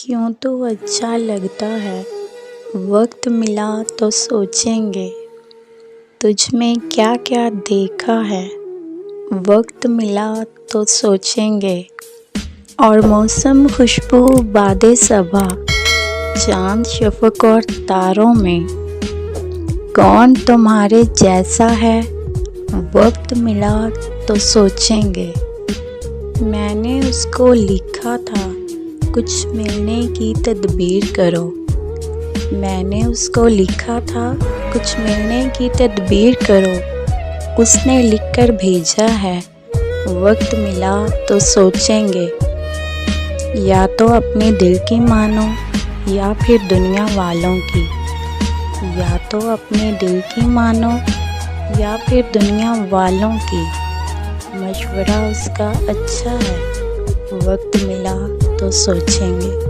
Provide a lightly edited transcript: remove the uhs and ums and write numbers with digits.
क्यों तो अच्छा लगता है, वक्त मिला तो सोचेंगे, तुझ में क्या क्या देखा है, वक्त मिला तो सोचेंगे। और मौसम खुशबू बादे सबा, चांद शफ़क़ और तारों में, कौन तुम्हारे जैसा है, वक्त मिला तो सोचेंगे। मैंने उसको लिखा था, कुछ मिलने की तदबीर करो। मैंने उसको लिखा था, कुछ मिलने की तदबीर करो। उसने लिखकर भेजा है, वक्त मिला तो सोचेंगे। या तो अपने दिल की मानो या फिर दुनिया वालों की। या तो अपने दिल की मानो या फिर दुनिया वालों की। मशवरा उसका अच्छा है, वक्त मिला तो सोचेंगे।